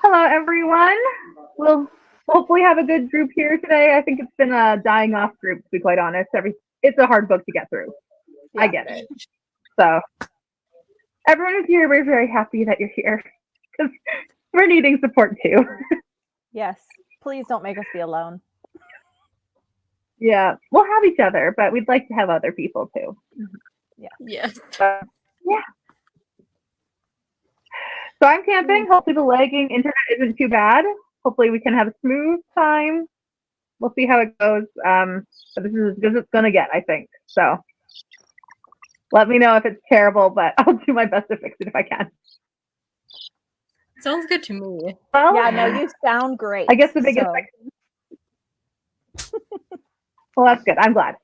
Hello, everyone. We'll hopefully have a good group here today. I think it's been a dying off group, to be quite honest. It's a hard book to get through. Yeah. I get it. So, everyone is here. We're very happy that you're here because we're needing support too. Yes. Please don't make us be alone. Yeah, we'll have each other, but we'd like to have other people too. Yeah. Yes. Yeah. So I'm camping. Hopefully the lagging internet isn't too bad. Hopefully we can have a smooth time. We'll see how it goes. But this is as good as it's gonna get, I think. So let me know if it's terrible, but I'll do my best to fix it if I can. Sounds good to me. Well, yeah, no, you sound great. I guess the biggest Well, that's good. I'm glad.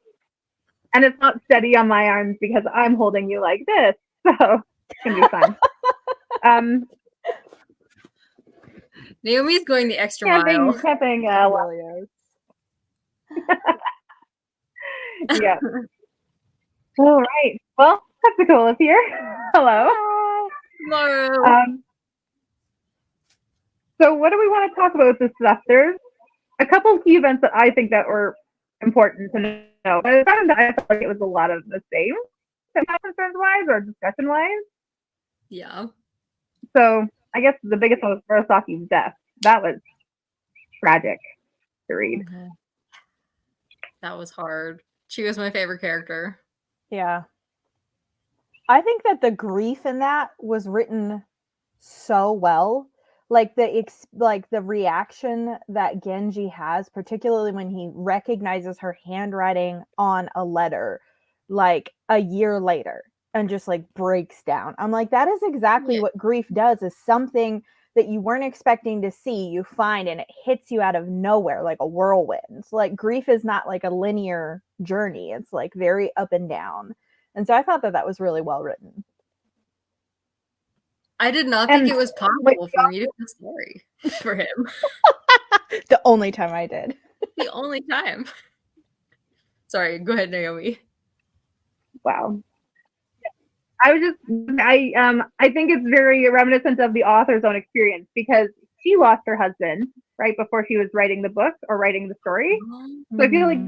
And it's not steady on my arms because I'm holding you like this. So it's gonna be fun. Naomi's going the extra mile. Camping, yeah. All right. Well, Pepsico is here. Hello. Hello. So what do we want to talk about with this stuff? There's a couple key events that I think that were important to know. But I felt like it was a lot of the same, concerns-wise or discussion-wise. Yeah. So I guess the biggest one was Murasaki's death. That was tragic to read. Mm-hmm. That was hard. She was my favorite character. Yeah. I think that the grief in that was written so well. Like the reaction that Genji has, particularly when he recognizes her handwriting on a letter, like a year later, and just like breaks down. I'm like, that is exactly what grief does, is something that you weren't expecting to see, you find, and it hits you out of nowhere like a whirlwind. Like grief is not like a linear journey. It's like very up and down. And so I thought that was really well written. I did not think it was possible for me to feel sorry for him. The only time I did. The only time. Sorry, go ahead, Naomi. Wow. I think it's very reminiscent of the author's own experience because she lost her husband right before she was writing the book or writing the story. Mm-hmm. So I feel like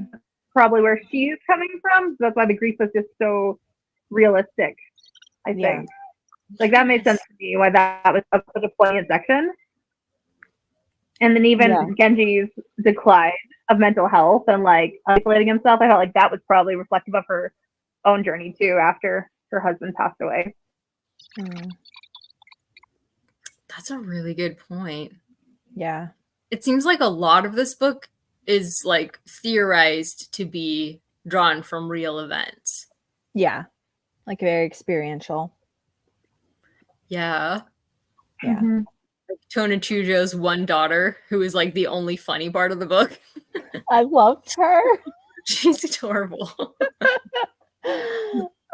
probably where she's coming from. So that's why the grief was just so realistic, I think. Yeah. Like that made sense to me why that was such a poignant section. And then even Genji's decline of mental health and like isolating himself, I felt like that was probably reflective of her own journey too after her husband passed away. That's a really good point. Yeah. It seems like a lot of this book is like theorized to be drawn from real events. Yeah. Like very experiential. Yeah. Yeah. Mm-hmm. Like Tona Chujo's one daughter, who is like the only funny part of the book. I loved her. She's adorable.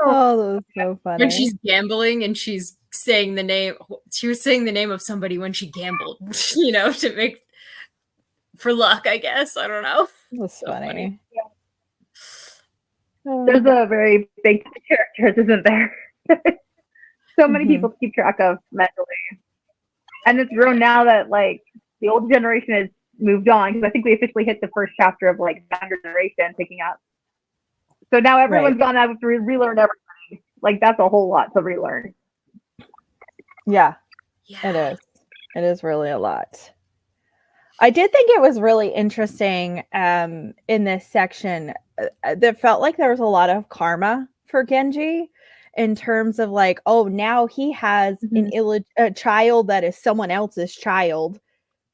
Oh, that was so funny. When she's gambling and she's saying the name, she was saying the name of somebody when she gambled, you know, to make for luck, I guess. I don't know. It was so funny. Yeah. There's a very big characters, isn't there? So many people to keep track of mentally. And it's grown now that like the old generation has moved on because I think we officially hit the first chapter of like the younger generation picking up. So now everyone's gone out to relearn everything. Like that's a whole lot to relearn. Yeah, it is. It is really a lot. I did think it was really interesting in this section. That felt like there was a lot of karma for Genji in terms of like, oh, now he has a child that is someone else's child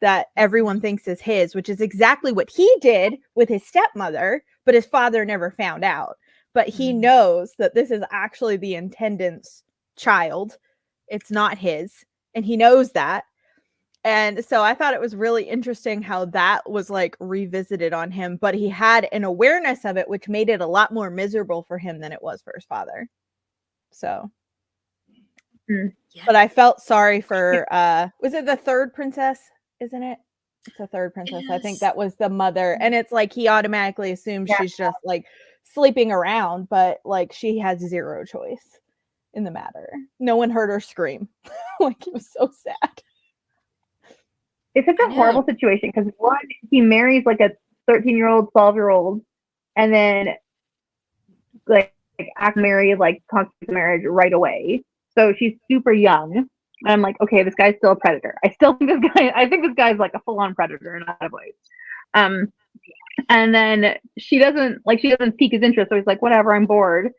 that everyone thinks is his, which is exactly what he did with his stepmother, but his father never found out. But he knows that this is actually the intendant's child. It's not his. And he knows that. And so I thought it was really interesting how that was like revisited on him, but he had an awareness of it, which made it a lot more miserable for him than it was for his father. So, but I felt sorry for, was it the third princess? Isn't it? It's the third princess. Yes. I think that was the mother. And it's like, he automatically assumes she's just like sleeping around, but like she has zero choice in the matter. No one heard her scream. Like it was so sad. it's such a horrible situation because one, he marries like a 13-year-old, 12-year-old, and then like act married, like consummate marriage right away. So she's super young. And I'm like, okay, this guy's still a predator. I think this guy's like a full-on predator in a lot of ways. And then she doesn't pique his interest, so he's like, whatever, I'm bored.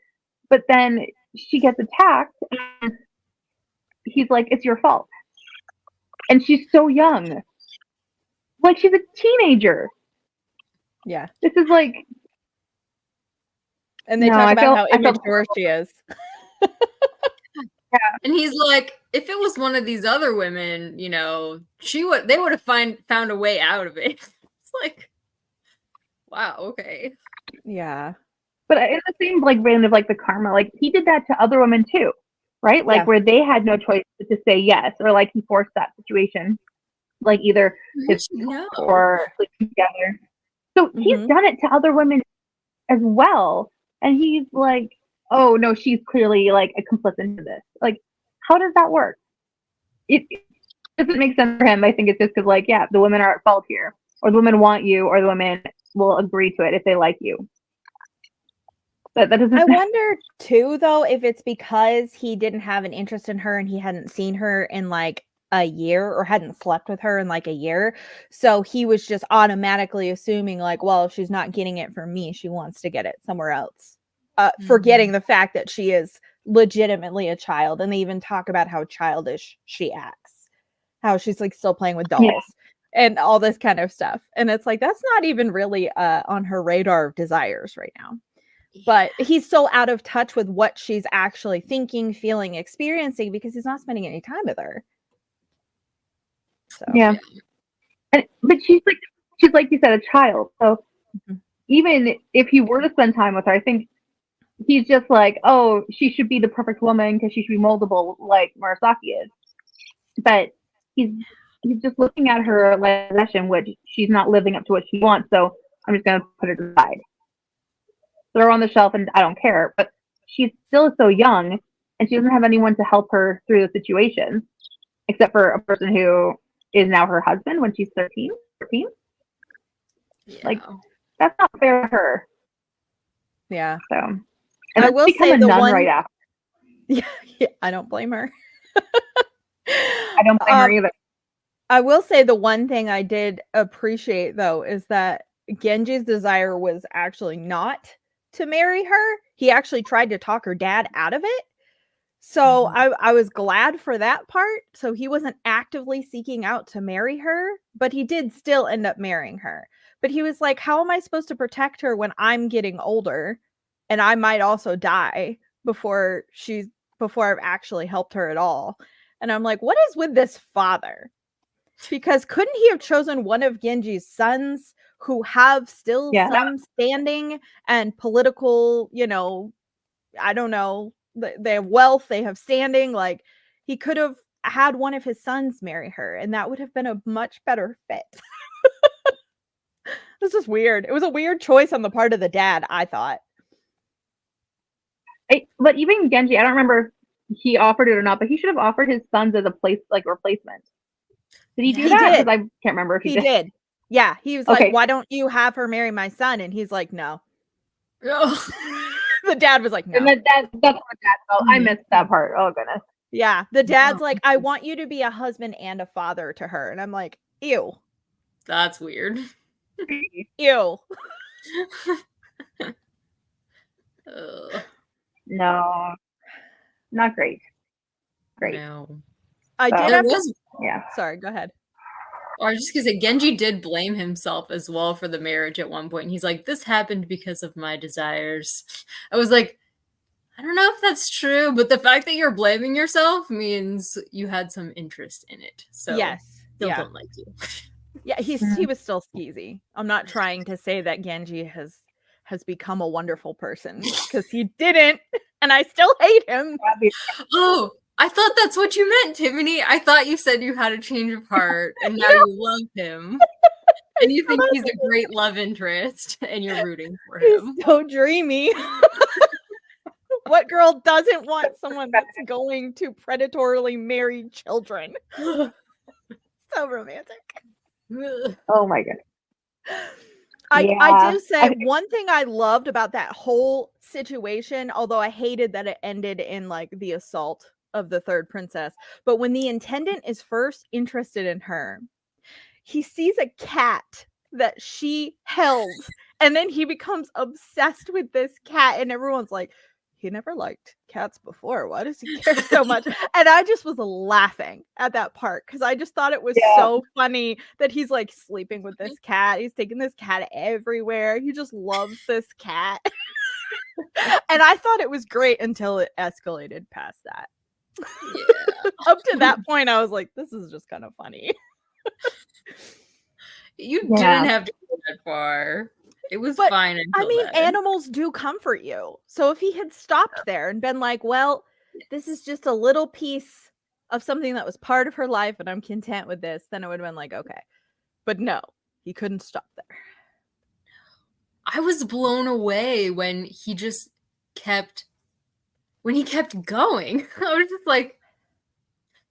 But then she gets attacked, and he's like, it's your fault. And she's so young. Like, she's a teenager. Yeah. This is like... And they talk about how immature she is. Yeah. And he's like, if it was one of these other women, you know, they would have found a way out of it. It's like, wow, okay. Yeah. But in the same like vein of like the karma, like he did that to other women too, right? Like where they had no choice but to say yes, or like he forced that situation, like either his or sleep together. So he's done it to other women as well, and he's like, oh no, she's clearly like a complicit in this. Like, how does that work? It doesn't make sense for him. I think it's just because like, yeah, the women are at fault here, or the women want you, or the women will agree to it if they like you. But that doesn't. I wonder too, though, if it's because he didn't have an interest in her and he hadn't seen her in like a year or hadn't slept with her in like a year. So he was just automatically assuming like, well, if she's not getting it from me, she wants to get it somewhere else. Forgetting the fact that she is legitimately a child. And they even talk about how childish she acts, how she's like still playing with dolls and all this kind of stuff. And it's like, that's not even really on her radar of desires right now. But he's so out of touch with what she's actually thinking, feeling, experiencing because he's not spending any time with her. So. Yeah. But she's like you said, a child. So even if he were to spend time with her, I think he's just like, oh, she should be the perfect woman because she should be moldable like Murasaki is. But he's just looking at her like possession, which she's not living up to what she wants. So I'm just gonna put her aside. Throw her on the shelf and I don't care. But she's still so young and she doesn't have anyone to help her through the situation except for a person who is now her husband when she's 13, 14. Yeah. Like, that's not fair to her. Yeah. So, and I will say a the nun one right after. Yeah, I don't blame her. I don't blame her either. I will say the one thing I did appreciate though is that Genji's desire was actually not to marry her. He actually tried to talk her dad out of it. So I was glad for that part. So he wasn't actively seeking out to marry her, but he did still end up marrying her. But he was like, how am I supposed to protect her when I'm getting older and I might also die before I've actually helped her at all? And I'm like, what is with this father? Because couldn't he have chosen one of Genji's sons who have still some standing and political, I don't know, they have wealth, they have standing. Like he could have had one of his sons marry her and that would have been a much better fit. This is weird. It was a weird choice on the part of the dad, I thought. But even Genji, I don't remember if he offered it or not, but he should have offered his sons as a replacement. Did he do that? Because I can't remember if he did. Yeah, he was like, why don't you have her marry my son? And he's like, no. The dad was like, no. And that's what dad felt. I missed that part. Oh, goodness. Yeah, the dad's like, I want you to be a husband and a father to her. And I'm like, ew. That's weird. Ew. No. Not great. Great. No. I did have to... Yeah. Sorry, go ahead. Or just because Genji did blame himself as well for the marriage at one point. He's like, this happened because of my desires. I was like, I don't know if that's true, but the fact that you're blaming yourself means you had some interest in it. So yes, still don't like you. Yeah, he was still skeezy. I'm not trying to say that Genji has become a wonderful person because he didn't, and I still hate him. Oh, I thought that's what you meant, Tiffany. I thought you said you had a change of heart and now you love him. And you think he's a great love interest and you're rooting for him. He's so dreamy. What girl doesn't want someone that's going to predatorily marry children? So romantic. Oh my god. I do say one thing I loved about that whole situation, although I hated that it ended in like the assault of the third princess, but when the intendant is first interested in her, he sees a cat that she held, and then he becomes obsessed with this cat, and everyone's like, he never liked cats before. Why does he care so much? And I just was laughing at that part because I just thought it was so funny that he's like sleeping with this cat. He's taking this cat everywhere. He just loves this cat. And I thought it was great until it escalated past that. Yeah. Up to that point, I was like, this is just kind of funny. You didn't have to go that far. It was fine. I mean, animals do comfort you. So if he had stopped there and been like, well, this is just a little piece of something that was part of her life and I'm content with this, then it would have been like, okay. But no, he couldn't stop there. I was blown away when he just kept going. I was just like,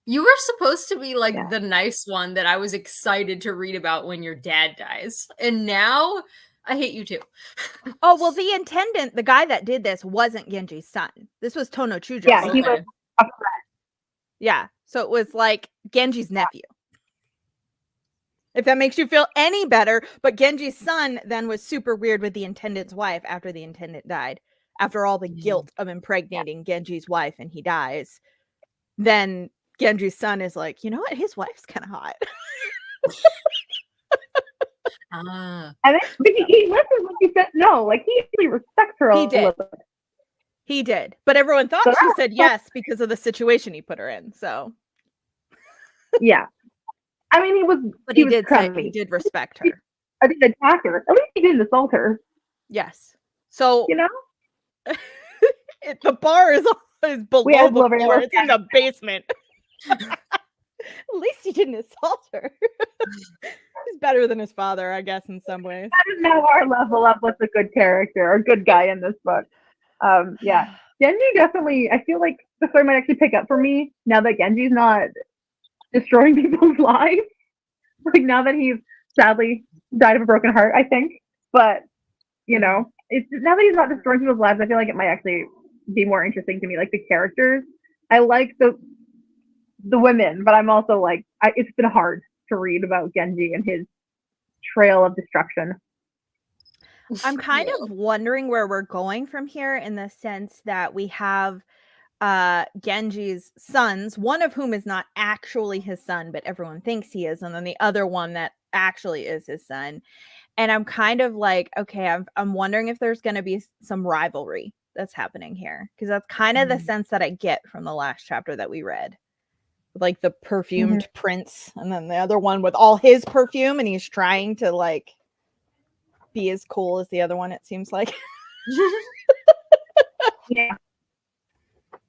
you were supposed to be like the nice one that I was excited to read about when your dad dies. And now I hate you too. Oh, well, the intendant, the guy that did this wasn't Genji's son. This was Tono Chujo's son. He was a friend. Yeah. So it was like Genji's nephew. If that makes you feel any better. But Genji's son then was super weird with the intendant's wife after the intendant died. After all the guilt of impregnating Genji's wife and he dies. Then Genji's son is like, you know what? His wife's kind of hot. And then, but he listens when she said no. Like, he really respects her. He did. But everyone thought she said yes because of the situation he put her in. So. Yeah. I mean, he did respect her. I didn't attack her. At least he didn't assault her. Yes. So, you know, the bar is below the floor. It's in the basement. At least he didn't assault her. He's better than his father, I guess, in some ways. That is now our level up with a good character or good guy in this book. Yeah. Genji definitely, I feel like the story might actually pick up for me now that Genji's not destroying people's lives. Like, now that he's sadly died of a broken heart, I think. But, you know, now that he's not destroying people's lives, I feel like it might actually be more interesting to me. Like, the characters. I like the women, but I'm also like, it's been hard to read about Genji and his trail of destruction. I'm kind of wondering where we're going from here, in the sense that we have Genji's sons, one of whom is not actually his son, but everyone thinks he is, and then the other one that actually is his son. And I'm kind of like, okay, I'm wondering if there's going to be some rivalry that's happening here, because that's kind of the sense that I get from the last chapter that we read. Like the perfumed prince, and then the other one with all his perfume, and he's trying to like be as cool as the other one, it seems like. Yeah,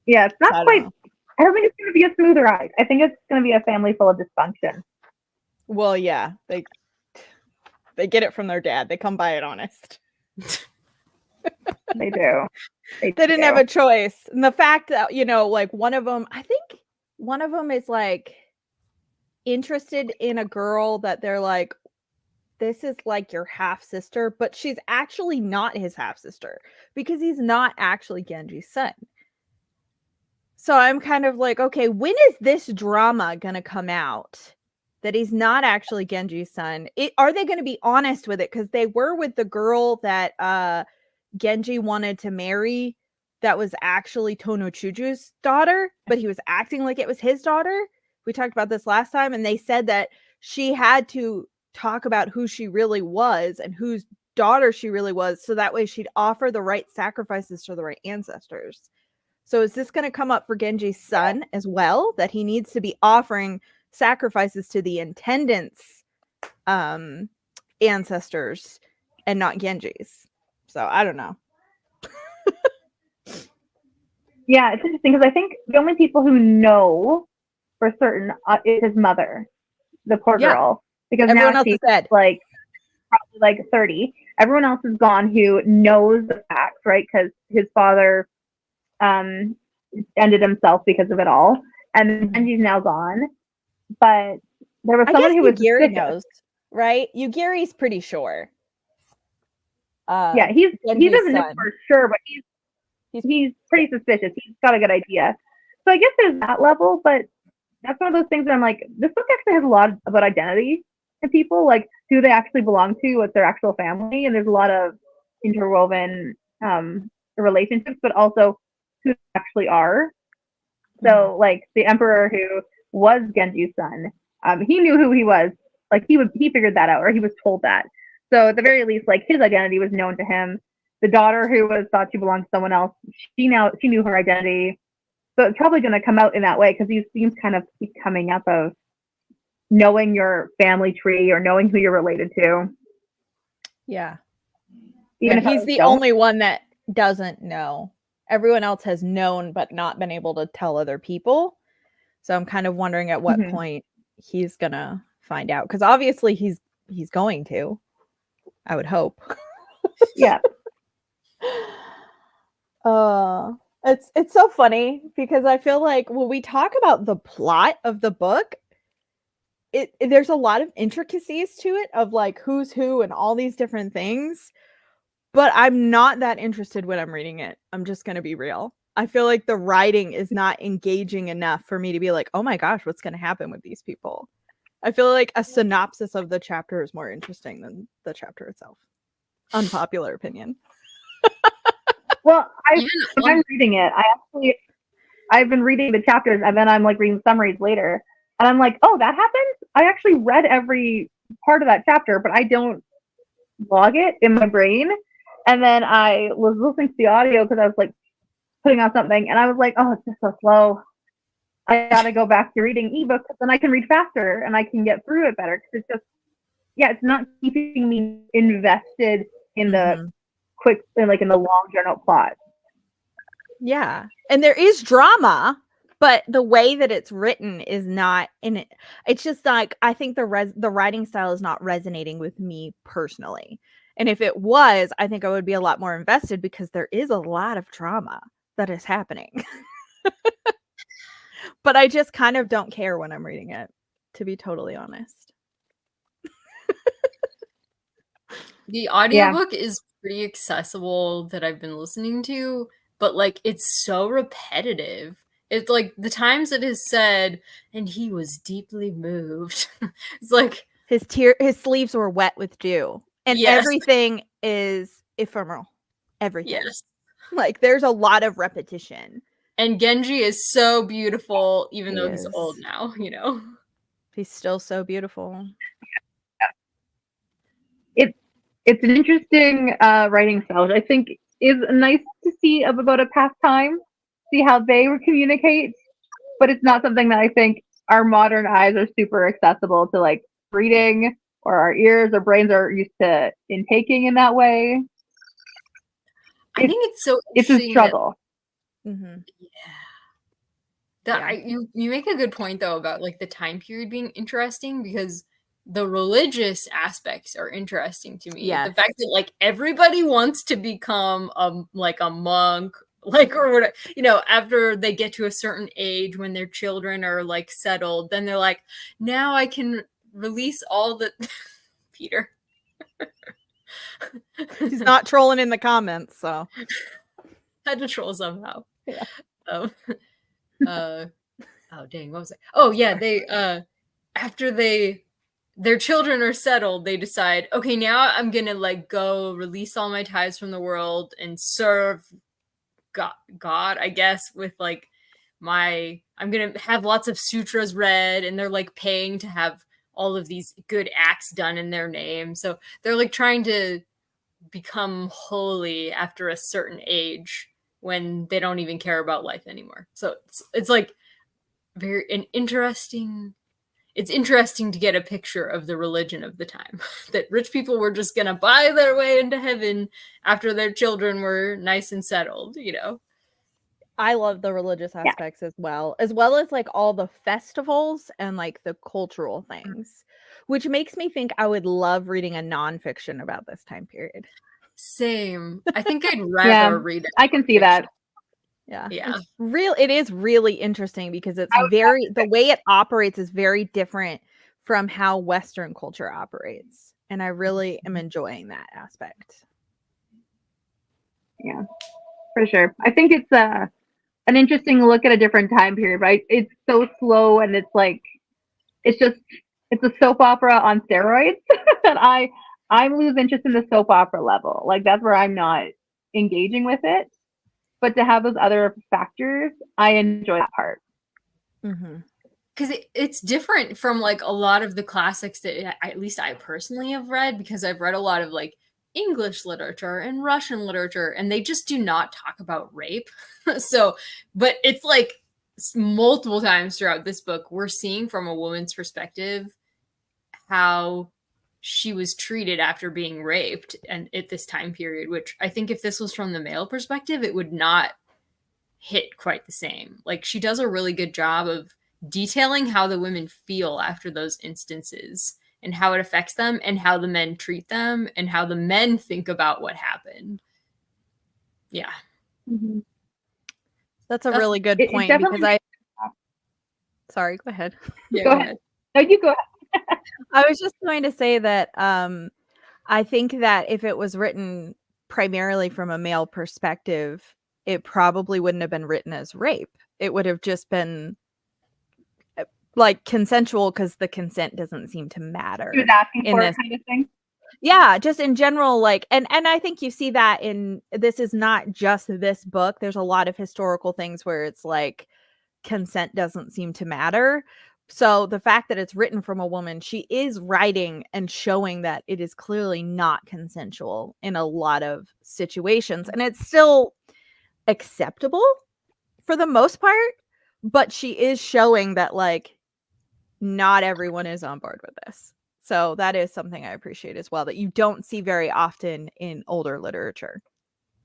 it's not quite. I don't think it's going to be a smoother ride. I think it's going to be a family full of dysfunction. Well, yeah, they get it from their dad. They come by it honest. They do. They didn't have a choice. And the fact that, you know, like one of them is like interested in a girl that they're like, this is like your half sister, but she's actually not his half sister because he's not actually Genji's son. So I'm kind of like, okay, when is this drama gonna come out that he's not actually Genji's son? Are they going to be honest with it? Because they were with the girl that Genji wanted to marry that was actually Tono Chuju's daughter, but he was acting like it was his daughter. We talked about this last time, and they said that she had to talk about who she really was and whose daughter she really was, so that way she'd offer the right sacrifices to the right ancestors. So is this going to come up for Genji's son as well, that he needs to be offering sacrifices to the intendant's ancestors and not Genji's? So I don't know. Yeah, it's interesting because I think the only people who know for certain is his mother, the poor girl, because everyone now else she's is dead. Like probably like 30. Everyone else is gone who knows the facts, right? Because his father ended himself because of it all, and Genji's now gone. But there was I someone guess who was Yugiri suspicious. knows, right? Yugiri's pretty sure. Yeah, he Genji's doesn't know son. for sure, but he's pretty suspicious. He's got a good idea. So I guess there's that level, but that's one of those things that I'm like, this book actually has a lot about identity in people. Like, who they actually belong to, what's their actual family, and there's a lot of interwoven relationships, but also who they actually are. So, like, the emperor who was Genji's son, he knew who he was. Like, he figured that out, or he was told that. So at the very least, like, his identity was known to him. The daughter who was thought she belonged to someone else, she knew her identity. So it's probably going to come out in that way, because these themes kind of keep coming up of knowing your family tree or knowing who you're related to. Yeah. Even if he's the only one that doesn't know. Everyone else has known but not been able to tell other people. So I'm kind of wondering at what point he's gonna find out, because obviously he's going to. I would hope. Yeah. It's so funny because I feel like when we talk about the plot of the book, there's a lot of intricacies to it of like who's who and all these different things. But I'm not that interested when I'm reading it. I'm just going to be real. I feel like the writing is not engaging enough for me to be like, oh my gosh, what's going to happen with these people? I feel like a synopsis of the chapter is more interesting than the chapter itself. Unpopular opinion. Well, I'm reading it. I've been reading the chapters, and then I'm like reading summaries later. And I'm like, oh, that happened? I actually read every part of that chapter, but I don't log it in my brain. And then I was listening to the audio because I was like putting on something, and I was like, oh, it's just so slow. I gotta go back to reading ebooks, because then I can read faster and I can get through it better. Because it's just, it's not keeping me invested in the quick, like in the long general plot. Yeah, and there is drama, but the way that it's written is not in it. It's just like, I think the writing style is not resonating with me personally. And if it was, I think I would be a lot more invested, because there is a lot of drama that is happening. But I just kind of don't care when I'm reading it, to be totally honest. The audiobook is pretty accessible that I've been listening to, but like it's so repetitive. It's like the times it is said, and he was deeply moved. It's like his sleeves were wet with dew, and everything is ephemeral. Everything. Yes. Like there's a lot of repetition. And Genji is so beautiful, even though he's old now, you know. He's still so beautiful. It's an interesting writing style, which I think is nice to see about a past time, see how they communicate, but it's not something that I think our modern eyes are super accessible to, like, reading, or our ears or brains are used to intaking in that way. I think it's so it's a struggle. You make a good point though about like the time period being interesting, because the religious aspects are interesting to me. The fact that like everybody wants to become like a monk, like, or whatever, you know, after they get to a certain age when their children are like settled, then they're like, now I can release all the Peter. He's not trolling in the comments, so had to troll somehow. Yeah. Oh dang, what was it? Oh yeah, they after their children are settled, they decide, okay, now I'm gonna like go release all my ties from the world and serve God, I guess, with like I'm gonna have lots of sutras read, and they're like paying to have all of these good acts done in their name. So they're like trying to become holy after a certain age when they don't even care about life anymore. So it's like it's interesting to get a picture of the religion of the time, that rich people were just gonna buy their way into heaven after their children were nice and settled, you know. I love the religious aspects as well as like all the festivals and like the cultural things, which makes me think I would love reading a nonfiction about this time period. Same. I think I'd rather read it. I can see that. Yeah. It is really interesting, because it's the way it operates is very different from how Western culture operates. And I really am enjoying that aspect. Yeah, for sure. I think it's an interesting look at a different time period, right? It's so slow and it's like it's a soap opera on steroids. And I'm losing interest in the soap opera level. Like that's where I'm not engaging with it. But to have those other factors, I enjoy that part. Because it's different from like a lot of the classics that at least I personally have read, because I've read a lot of like English literature and Russian literature, and they just do not talk about rape. So, but it's like multiple times throughout this book, we're seeing from a woman's perspective how she was treated after being raped and at this time period, which I think if this was from the male perspective, it would not hit quite the same. Like she does a really good job of detailing how the women feel after those instances and how it affects them and how the men treat them and how the men think about what happened. Yeah. Mm-hmm. That's a really good point because sorry, go ahead. Yeah, go ahead. No, you go ahead. I was just going to say that I think that if it was written primarily from a male perspective, it probably wouldn't have been written as rape. It would have just been like consensual because the consent doesn't seem to matter. He was asking for it kind of thing. Yeah, just in general, like, and I think you see that in, this is not just this book. There's a lot of historical things where it's like consent doesn't seem to matter. So the fact that it's written from a woman, she is writing and showing that it is clearly not consensual in a lot of situations. And it's still acceptable for the most part, but she is showing that like not everyone is on board with this. So that is something I appreciate as well, that you don't see very often in older literature.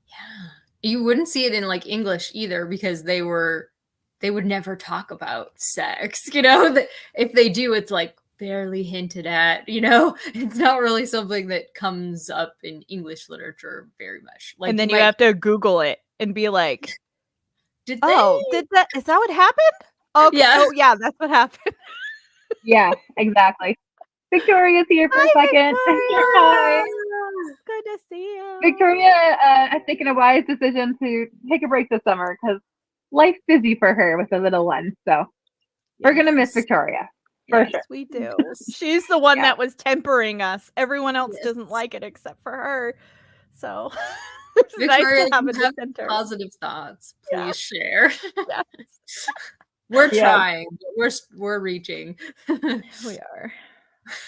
Yeah. You wouldn't see it in like English either, because they would never talk about sex, you know? If they do, it's like barely hinted at, you know? It's not really something that comes up in English literature very much. Like, and then you have to Google it and be like, is that what happened? Okay. Yeah. Oh yeah, that's what happened. Yeah, exactly. Victoria's here for a second. Hi. Good to see you. Victoria has taken a wise decision to take a break this summer because life's busy for her with the little one. So we're going to miss Victoria. For sure. We do. She's the one that was tempering us. Everyone else doesn't like it except for her. So it's Victoria, nice to have a dissenter. Positive thoughts. Please share. Yes. We're trying, but we're reaching. We are.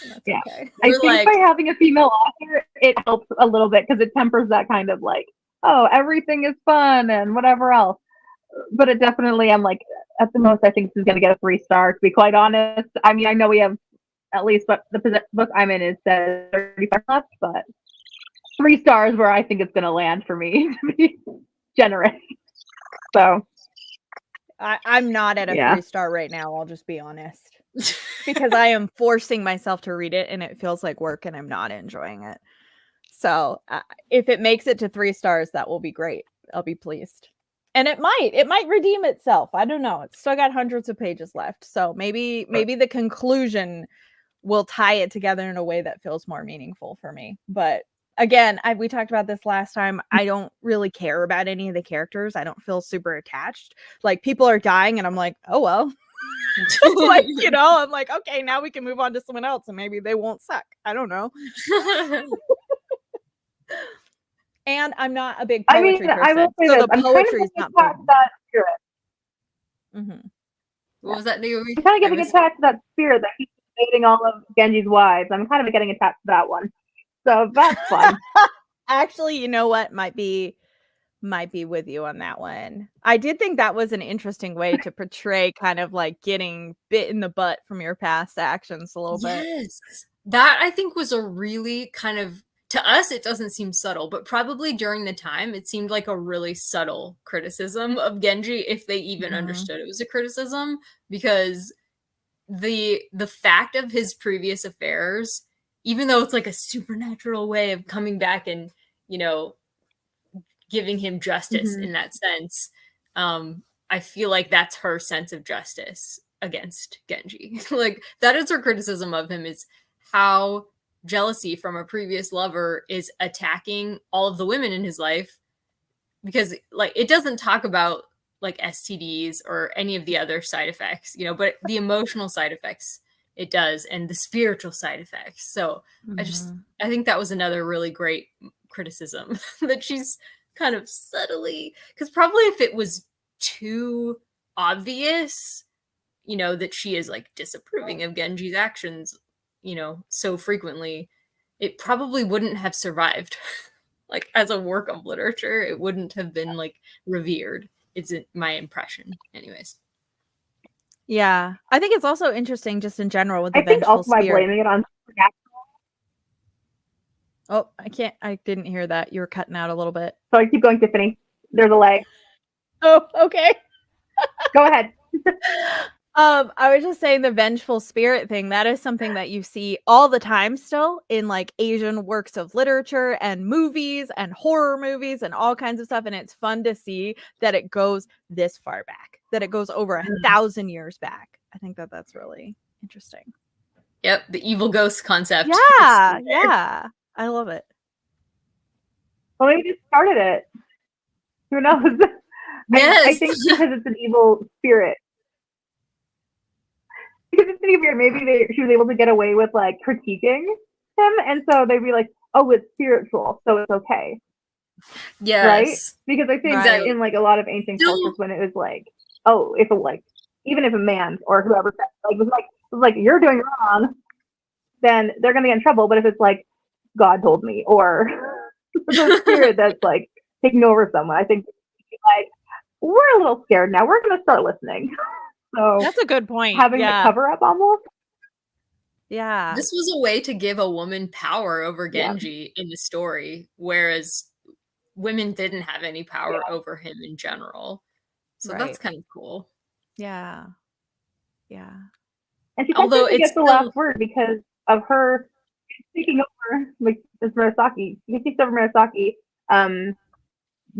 That's okay. I think by having a female author, it helps a little bit because it tempers that kind of like, oh, everything is fun and whatever else. But it definitely, I'm like, at the most, I think this is going to get a 3-star, to be quite honest. I mean, I know we have at least what the book I'm in is 35 left, but 3 stars where I think it's going to land for me, to be generous. So I'm not at a 3-star right now. I'll just be honest. Because I am forcing myself to read it and it feels like work and I'm not enjoying it. So if it makes it to 3 stars, that will be great. I'll be pleased. And it might redeem itself. I don't know. It's still got hundreds of pages left. So maybe the conclusion will tie it together in a way that feels more meaningful for me. But again, we talked about this last time. I don't really care about any of the characters. I don't feel super attached. Like people are dying and I'm like, oh, well. Like, you know, I'm like, okay, now we can move on to someone else and maybe they won't suck. I don't know. And I'm not a big poetry person. I will say so this. the poetry is not that spirit. Mm-hmm. What was that, Naomi? I'm kind of getting attached to that spirit that he's dating all of Genji's wives. I'm kind of getting attached to that one. So that's fun. Actually, you know what? Might be with you on that one. I did think that was an interesting way to portray kind of like getting bit in the butt from your past actions a little bit. Yes. That I think was a really kind of, to us, it doesn't seem subtle, but probably during the time, it seemed like a really subtle criticism of Genji, if they even understood it was a criticism, because the fact of his previous affairs, even though it's like a supernatural way of coming back and, you know, giving him justice in that sense, I feel like that's her sense of justice. against Genji. Like, that is her criticism of him, is how jealousy from a previous lover is attacking all of the women in his life, because like it doesn't talk about like STDs or any of the other side effects, you know, but the emotional side effects it does, and the spiritual side effects. So I think that was another really great criticism that she's kind of subtly, because probably if it was too obvious, you know, that she is like disapproving of Genji's actions, you know, so frequently, it probably wouldn't have survived. Like, as a work of literature, it wouldn't have been like revered. It's my impression, anyways. Yeah, I think it's also interesting just in general with the I think vengeful also by spirit. blaming it on supernatural. Oh, I didn't hear that. You were cutting out a little bit. So I keep going, Tiffany. There's a lag. Oh, okay. Go ahead. I was just saying the vengeful spirit thing, that is something that you see all the time still in like Asian works of literature and movies and horror movies and all kinds of stuff. And it's fun to see that it goes this far back, that it goes over 1,000 years back. I think that that's really interesting. Yep, the evil ghost concept. Yeah, yeah. I love it. Well, maybe just started it. Who knows? Yes. I think because it's an evil spirit. Because it's an evil spirit, maybe she was able to get away with like critiquing him, and so they'd be like, "Oh, it's spiritual, so it's okay." Yes. Right? Because I think Right. in like a lot of ancient cultures, when it was like, "Oh, if a like, even if a man or whoever like was like you're doing wrong," then they're gonna get in trouble. But if it's like God told me, or the spirit that's like taking over someone, I think like we're a little scared now. We're gonna start listening. So that's a good point. Having the cover up almost. Yeah. This was a way to give a woman power over Genji in the story, whereas women didn't have any power over him in general. So that's kind of cool. Yeah. Yeah. And she technically gets the last word because of her taking over, like this Murasaki. She takes over Murasaki,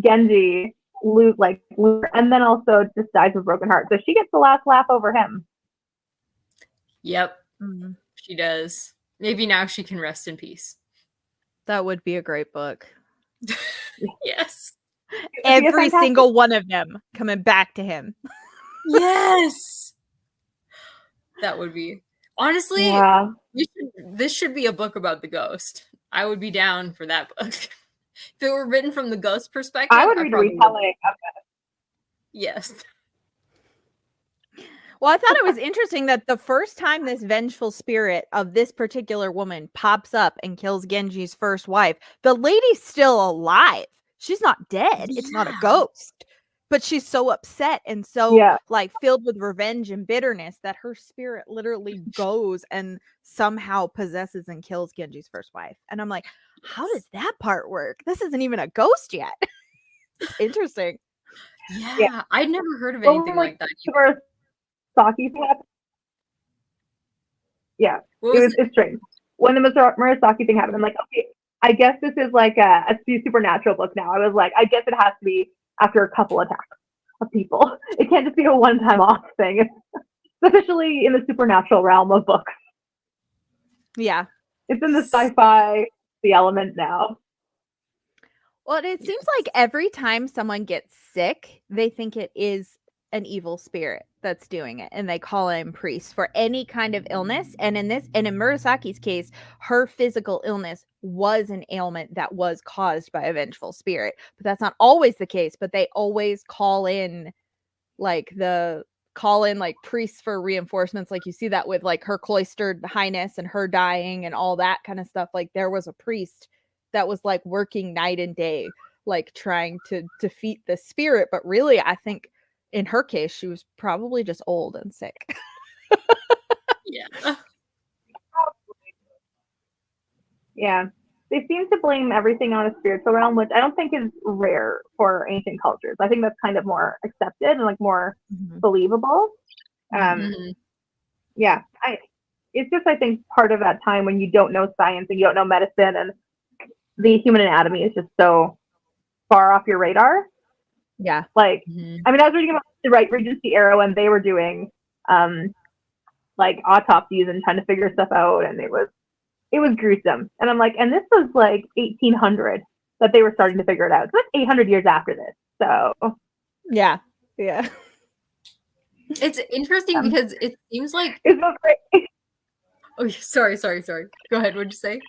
Genji, and then also just dies with broken heart. So she gets the last laugh over him. Yep, she does. Maybe now she can rest in peace. That would be a great book. Yes. Every single one of them coming back to him. Yes. That would be. Honestly, this should be a book about the ghost. I would be down for that book. If it were written from the ghost perspective, I would read a retelling of it. Yes. Well, I thought it was interesting that the first time this vengeful spirit of this particular woman pops up and kills Genji's first wife, the lady's still alive. She's not dead. It's not a ghost. But she's so upset and so like filled with revenge and bitterness that her spirit literally goes and somehow possesses and kills Genji's first wife. And I'm like, how does that part work? This isn't even a ghost yet. It's interesting. Yeah, I'd never heard of anything like that. Murasaki thing happened. Yeah, it's strange. When the Murasaki thing happened, I'm like, okay, I guess this is like a supernatural book now. I was like, I guess it has to be after a couple attacks of people. It can't just be a one-time off thing. It's officially in the supernatural realm of books. Yeah. It's in the sci-fi, the element now. Well, it seems like every time someone gets sick, they think it is an evil spirit that's doing it, and they call him priest for any kind of illness. And in Murasaki's case, her physical illness was an ailment that was caused by a vengeful spirit. But that's not always the case. But they always call in like priests for reinforcements. Like you see that with like her cloistered highness and her dying and all that kind of stuff. Like there was a priest that was like working night and day, like trying to defeat the spirit. But really, I think in her case, she was probably just old and sick. Yeah. Yeah. They seem to blame everything on a spiritual realm, which I don't think is rare for ancient cultures. I think that's kind of more accepted and like more believable. Yeah. It's just, I think, part of that time when you don't know science and you don't know medicine, and the human anatomy is just so far off your radar. Yeah. Like, I mean, I was reading about the Regency era when they were doing like autopsies and trying to figure stuff out, and it was gruesome. And I'm like, and this was like 1800 that they were starting to figure it out. So that's 800 years after this. So yeah. It's interesting because it seems like it's so great. Oh, sorry. Go ahead. What'd you say?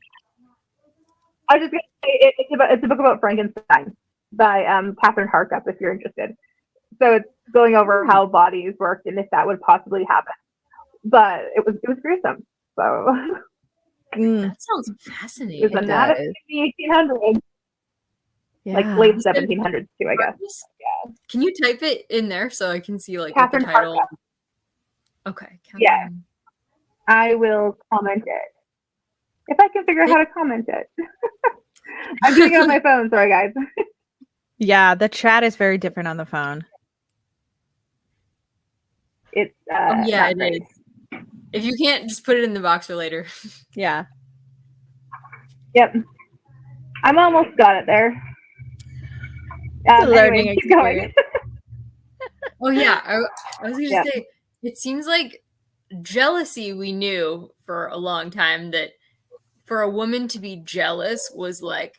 I was just gonna say it's a book about Frankenstein by Catherine Harkup, if you're interested. So it's going over how bodies work and if that would possibly happen. But it was gruesome. So that sounds fascinating. It was anatomy in the 1800s. Yeah. Like late 1700s too, I guess. Yeah. Can you type it in there so I can see like Catherine what the title? Harkup. Okay. Catherine. Yeah. I will comment it. If I can figure out how to comment it. I'm doing it on my phone, sorry guys. Yeah, the chat is very different on the phone. It's yeah, it is. If you can't, just put it in the box for later. Yeah. Yep. I'm almost got it there. Anyway, keep going. Oh yeah, I was gonna say, it seems like jealousy we knew for a long time that for a woman to be jealous was like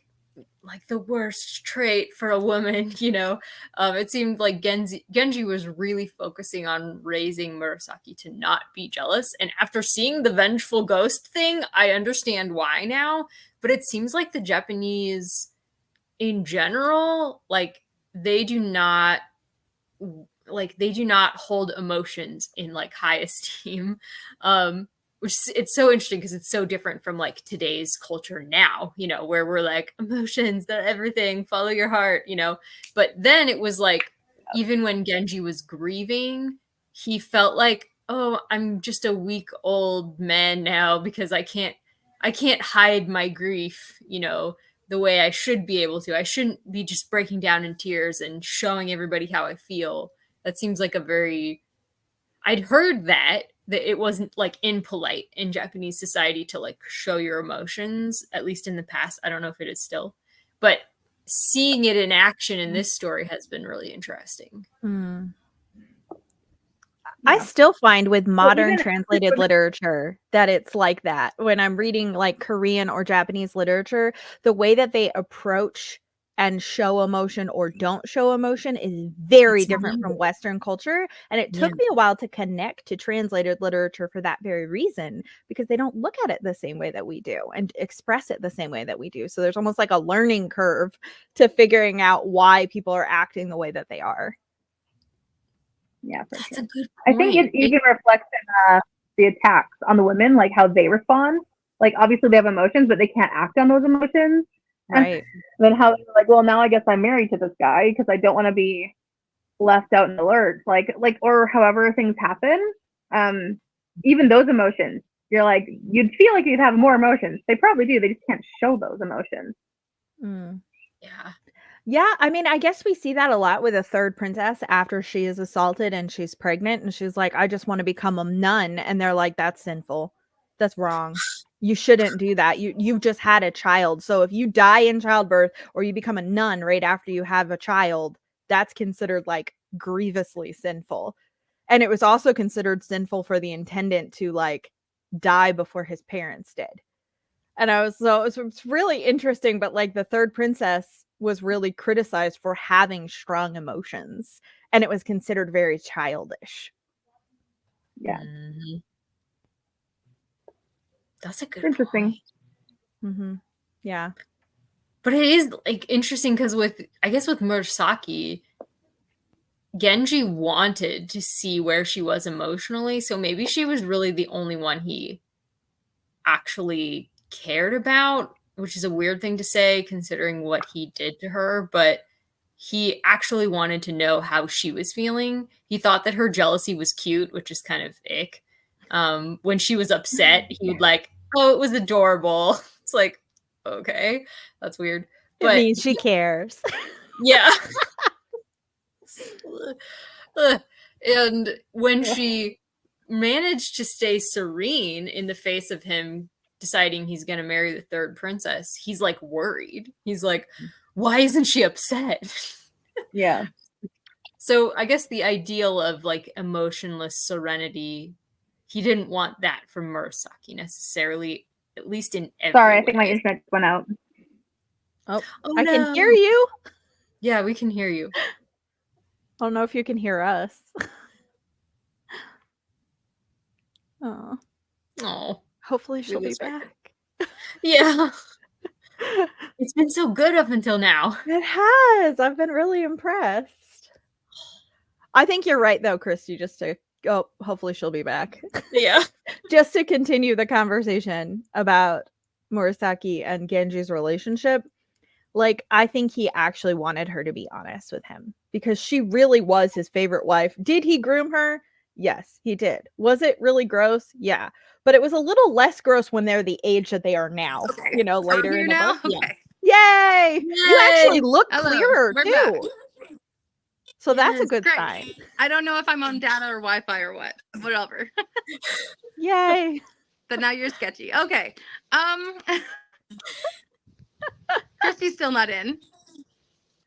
the worst trait for a woman, you know. It seemed like Genji was really focusing on raising Murasaki to not be jealous. And after seeing the vengeful ghost thing, I understand why now. But it seems like the Japanese in general, like they do not hold emotions in like high esteem. Which it's so interesting because it's so different from like today's culture now, you know, where we're like emotions, they're everything, follow your heart, you know. But then it was like, even when Genji was grieving, he felt like, oh, I'm just a weak old man now because I can't hide my grief, you know, the way I should be able to. I shouldn't be just breaking down in tears and showing everybody how I feel. That seems like I'd heard that it wasn't like impolite in Japanese society to like show your emotions, at least in the past. I don't know if it is still, but seeing it in action in this story has been really interesting. I still find with modern translated literature that it's like that. When I'm reading like Korean or Japanese literature, the way that they approach and show emotion or don't show emotion is very different from Western culture. And it took me a while to connect to translated literature for that very reason, because they don't look at it the same way that we do and express it the same way that we do. So there's almost like a learning curve to figuring out why people are acting the way that they are. Yeah, for That's sure. a good point. I think it even reflects in the attacks on the women, like how they respond. Like obviously they have emotions, but they can't act on those emotions. Right. And then how they're like, well, now I guess I'm married to this guy because I don't want to be left out in the lurch. Like, or however things happen. Even those emotions, you're like, you'd feel like you'd have more emotions. They probably do. They just can't show those emotions. Yeah. Yeah, I mean, I guess we see that a lot with a third princess after she is assaulted and she's pregnant and she's like, I just want to become a nun. And they're like, that's sinful. That's wrong. You shouldn't do that. You've just had a child. So if you die in childbirth or you become a nun right after you have a child, that's considered like grievously sinful. And it was also considered sinful for the intendant to like die before his parents did. And it's really interesting, but like the third princess was really criticized for having strong emotions, and it was considered very childish. Yeah. That's a good interesting point. Yeah. But it is like interesting because with Murasaki, Genji wanted to see where she was emotionally, so maybe she was really the only one he actually cared about, which is a weird thing to say considering what he did to her, but he actually wanted to know how she was feeling. He thought that her jealousy was cute, which is kind of ick. When she was upset, he would like, oh, it was adorable. It's like, okay, that's weird. But it means she cares. Yeah. And when she managed to stay serene in the face of him deciding he's going to marry the third princess, he's like worried. He's like, why isn't she upset? Yeah. So I guess the ideal of like emotionless serenity, he didn't want that from Murasaki necessarily, at least in every Sorry, I way. think my internet went out. Oh, Oh, I can no. hear you. Yeah, we can hear you. I don't know if you can hear us. Oh, Oh, hopefully she'll be lose our- back. yeah. It's been so good up until now. It has. I've been really impressed. I think you're right, though, Christy. Just to go, hopefully she'll be back. Yeah. Just to continue the conversation about Murasaki and Genji's relationship. Like, I think he actually wanted her to be honest with him because she really was his favorite wife. Did he groom her? Yes, he did. Was it really gross? Yeah. But it was a little less gross when they're the age that they are now, Okay. you know, Are we later here in the now? book. Okay. Yay! You actually look Hello. clearer We're too. back. So that's a Yes, good great. sign. I don't know if I'm on data or Wi-Fi or what. Whatever. Yay. But now you're sketchy. Okay. Christy's still not in.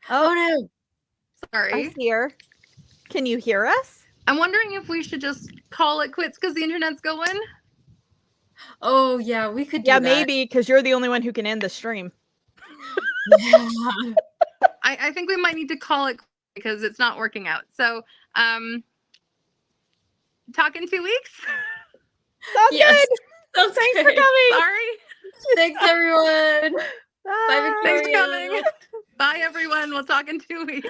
Oh no. I Sorry. see her. Can you hear us? I'm wondering if we should just call it quits because the internet's going. Oh yeah, we could do Yeah, that. maybe because you're the only one who can end the stream. Yeah. I think we might need to call it because it's not working out. So, talk in 2 weeks. Sounds Yes. good. Sounds Thanks for great. coming. Sorry. Thanks everyone. Bye, Bye. Thanks for Victoria. coming. Bye, everyone. We'll talk in 2 weeks.